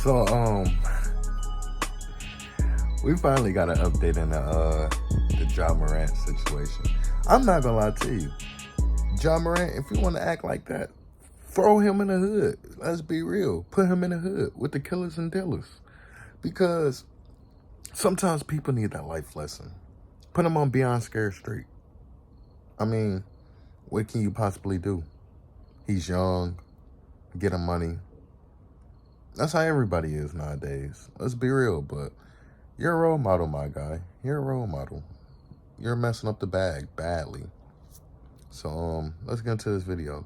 So, we finally got an update in the Ja Morant situation. I'm not gonna lie to you. Ja Morant, if you want to act like that, throw him in the hood. Let's be real. Put him in the hood with the killers and dealers. Because sometimes people need that life lesson. Put him on Beyond Scare Street. I mean, what can you possibly do? He's young, get him money. That's how everybody is nowadays. Let's be real, but you're a role model, my guy. You're a role model. You're messing up the bag badly. So, let's get into this video.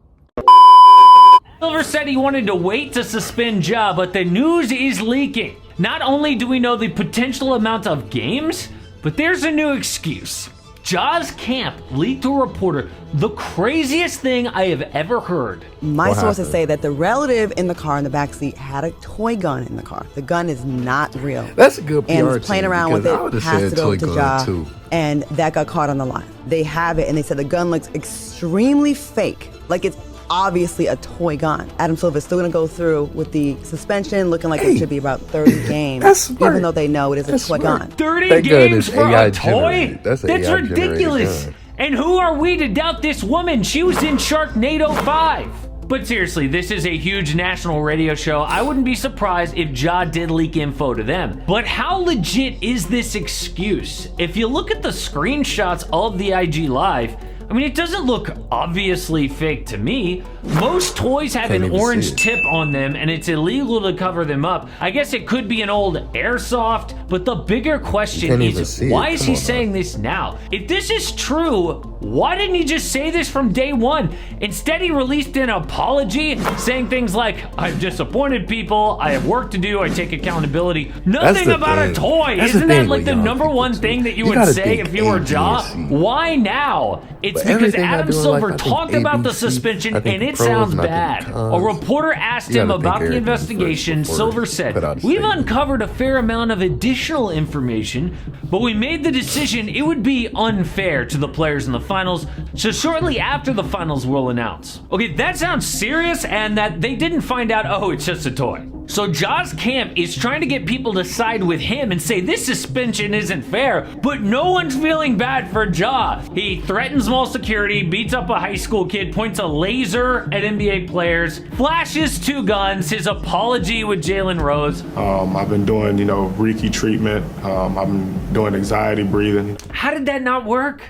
Silver said he wanted to wait to suspend Ja, but the news is leaking. Not only do we know the potential amount of games, but there's a new excuse. Ja's camp leaked to a reporter the craziest thing I have ever heard. My sources say that the relative in the car in the backseat had a toy gun in the car. The gun is not real. That's a good PR and was playing around with it, passed it over to Ja, too. And that got caught on the line. They have it, and they said the gun looks extremely fake, like it's obviously a toy gun. Adam Silver's still going to go through with the suspension, looking like it should be about 30 games, even though they know it is a toy gun. 30 games for a toy? That's ridiculous. And who are we to doubt this woman? She was in Sharknado 5. But seriously, this is a huge national radio show. I wouldn't be surprised if Ja did leak info to them. But how legit is this excuse? If you look at the screenshots of the IG Live, I mean, it doesn't look obviously fake to me. Most toys have an orange tip on them, and it's illegal to cover them up. I guess it could be an old airsoft, but the bigger question is, why is he saying this now? If this is true, why didn't he just say this from day one? Instead, he released an apology saying things like, I've disappointed people, I have work to do, I take accountability. Nothing about a toy. Isn't that like the number one thing that you would say if you were Ja? Why now? It's because Adam Silver talked about the suspension and it sounds bad. A reporter asked him about the investigation. Silver said, we've uncovered a fair amount of additional information, but we made the decision it would be unfair to the players in the finals, so shortly after the finals we'll announce. Okay, that sounds serious, and that they didn't find out, oh, it's just a toy. So Ja's camp is trying to get people to side with him and say this suspension isn't fair, but no one's feeling bad for Ja. He threatens mall security, beats up a high school kid, points a laser at NBA players, flashes 2 guns, his apology with Jalen Rose. I've been doing, Reiki treatment. I've been doing anxiety breathing. How did that not work?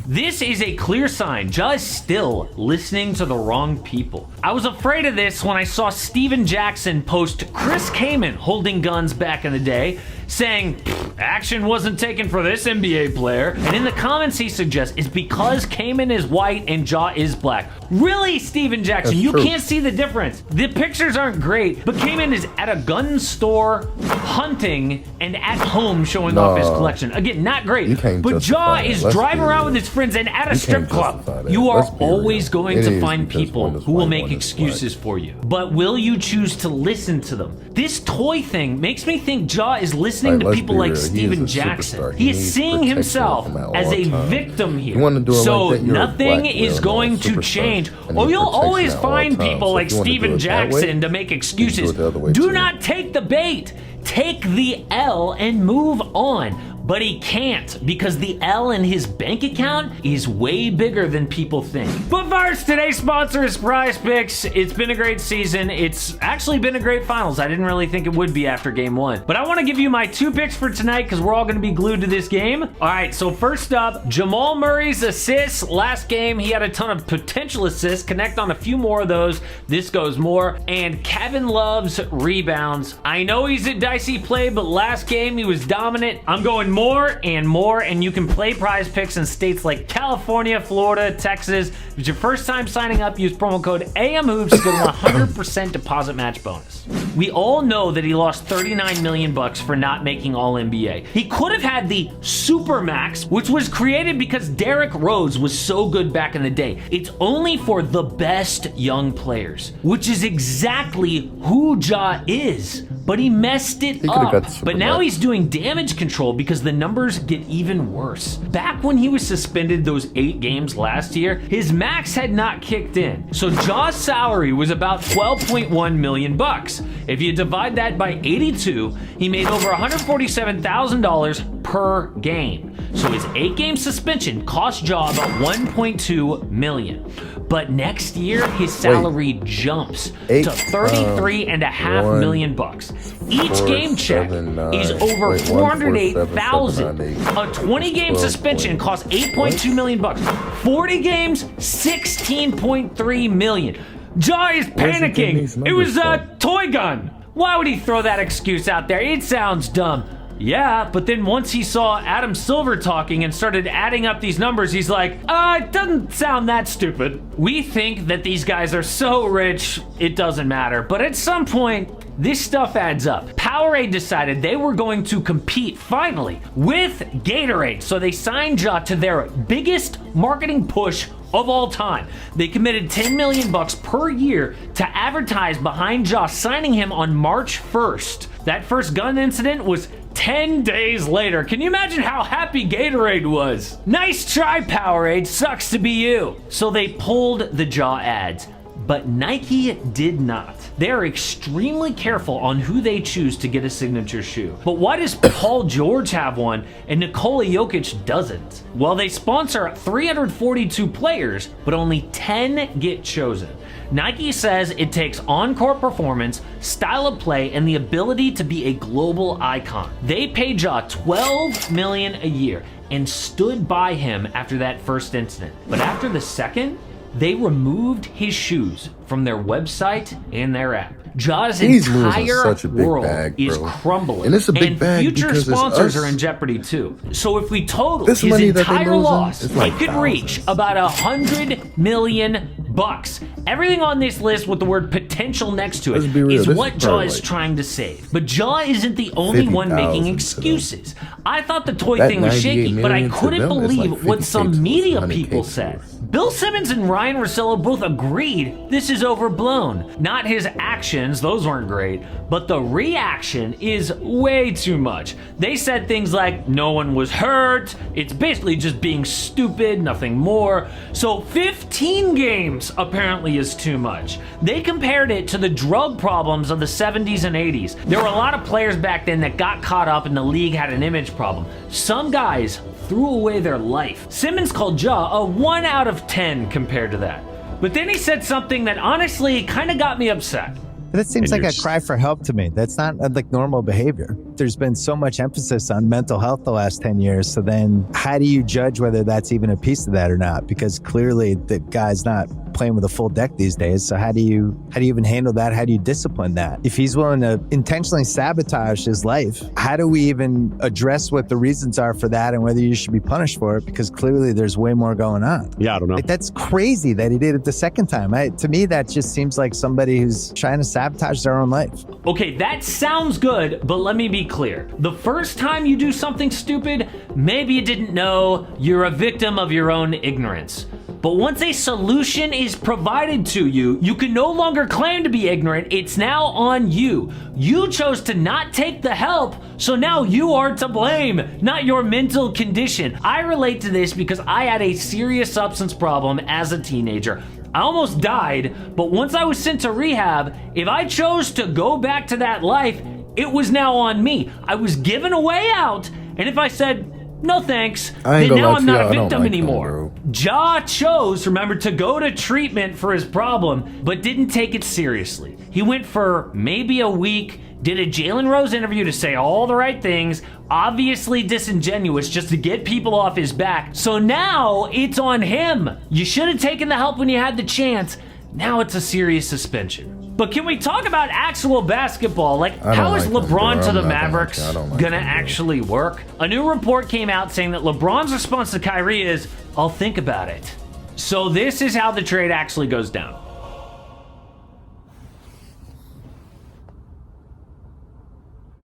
This is a clear sign Ja is still listening to the wrong people. I was afraid of this when I saw Steven Jackson post Chris Kaman holding guns back in the day, saying action wasn't taken for this NBA player, and in the comments he suggests it's because Kaman is white and Ja is black. Really, Steven Jackson? You can't see the difference. The pictures aren't great, but Kaman is at a gun store hunting and at home showing off his collection. Again, not great, but Ja is driving around with his friends and at a strip club. You are always going to find people who will make excuses for you, but will you choose to listen to them? This toy thing makes me think Ja is listening to people like Steven Jackson. He is seeing himself as a victim here. So nothing is going to change. Or you'll always find people like Steven Jackson to make excuses. Do not take the bait. Take the L and move on. But he can't, because the L in his bank account is way bigger than people think. But first, today's sponsor is Prize Picks. It's been a great season. It's actually been a great finals. I didn't really think it would be after game 1. But I want to give you my 2 picks for tonight, because we're all going to be glued to this game. All right, so first up, Jamal Murray's assists. Last game, he had a ton of potential assists. Connect on a few more of those. This goes more. And Kevin Love's rebounds. I know he's a dicey play, but last game he was dominant. I'm going more, and you can play Prize Picks in states like California, Florida, Texas. If it's your first time signing up, use promo code AMHOOPS to get a 100% deposit match bonus. We all know that he lost $39 million for not making All-NBA. He could have had the Supermax, which was created because Derrick Rose was so good back in the day. It's only for the best young players, which is exactly who Ja is. but he messed it could've up. got the super But now max. he's doing damage control because the numbers get even worse. Back when he was suspended those 8 games last year, his max had not kicked in. So Ja's salary was about $12.1 million bucks. If you divide that by 82, he made over $147,000 per game. So his 8-game suspension cost Ja about $1.2 million. But next year, his salary jumps to $33.5 million bucks. Each game check is over $408,000. A 20-game suspension costs $8.2 million bucks. 40 games, $16.3 million. Ja is panicking. It was a toy gun. Why would he throw that excuse out there? It sounds dumb. Yeah, but then once he saw Adam Silver talking and started adding up these numbers, he's like, it doesn't sound that stupid. We think that these guys are so rich, it doesn't matter. But at some point, this stuff adds up. Powerade decided they were going to compete, finally, with Gatorade. So they signed Ja to their biggest marketing push of all time. They committed $10 million bucks per year to advertise behind Ja, signing him on March 1st. That first gun incident was 10 days later. Can you imagine how happy Gatorade was? Nice try, Powerade. Sucks to be you. So they pulled the Ja ads, but Nike did not. They're extremely careful on who they choose to get a signature shoe. But why does Paul George have one and Nikola Jokic doesn't? Well, they sponsor 342 players, but only 10 get chosen. Nike says it takes on-court performance, style of play, and the ability to be a global icon. They paid Ja $12 million a year and stood by him after that first incident. But after the second, they removed his shoes from their website and their app. Ja's He's losing entire such a big world bag, is bro. crumbling. And it's a big bag future because it's sponsors us. are in jeopardy too. So if we total This his money that they entire losing loss, is like it could reach thousands. about $100 million bucks. Everything on this list with the word potential next to it Let's be real, is this what is Ja probably is like trying to save. But Ja isn't the only one 50,000 making to them. excuses. I thought the toy That thing was 98 shaky, but I million to couldn't them is believe like what 50K some to us, media 100K people to said. us. Bill Simmons and Ryan Russillo both agreed this is overblown. Not his actions, those weren't great, but the reaction is way too much. They said things like, no one was hurt, it's basically just being stupid, nothing more. So 15 games apparently is too much. They compared it to the drug problems of the 70s and 80s. There were a lot of players back then that got caught up and the league had an image problem. Some guys threw away their life. Simmons called Ja a 1 out of 10 compared to that. But then he said something that honestly kind of got me upset. That seems And like a you're- cry for help to me. That's not like normal behavior. There's been so much emphasis on mental health the last 10 years. So then how do you judge whether that's even a piece of that or not? Because clearly the guy's not playing with a full deck these days. So how do you even handle that? How do you discipline that? If he's willing to intentionally sabotage his life, how do we even address what the reasons are for that and whether you should be punished for it? Because clearly there's way more going on. Yeah, I don't know. Like, that's crazy that he did it the second time. To me, that just seems like somebody who's trying to sabotage their own life. Okay, that sounds good, but let me be clear. The first time you do something stupid, maybe you didn't know, you're a victim of your own ignorance. But once a solution is provided to you, you can no longer claim to be ignorant. It's now on you. You chose to not take the help, so now you are to blame, not your mental condition. I relate to this because I had a serious substance problem as a teenager. I almost died, but once I was sent to rehab, if I chose to go back to that life, it was now on me. I was given a way out, and if I said, no thanks, I ain't then gonna now lie I'm to not you, a I don't victim like them, anymore. bro. Ja chose, remember, to go to treatment for his problem, but didn't take it seriously. He went for maybe a week, did a Jalen Rose interview to say all the right things, obviously disingenuous just to get people off his back. So now it's on him. You should have taken the help when you had the chance. Now it's a serious suspension. But can we talk about actual basketball? Like, I don't how is like them, bro. LeBron to I'm the not gonna lie Mavericks to you. I don't like gonna them, bro. actually work? A new report came out saying that LeBron's response to Kyrie is, I'll think about it. So this is how the trade actually goes down.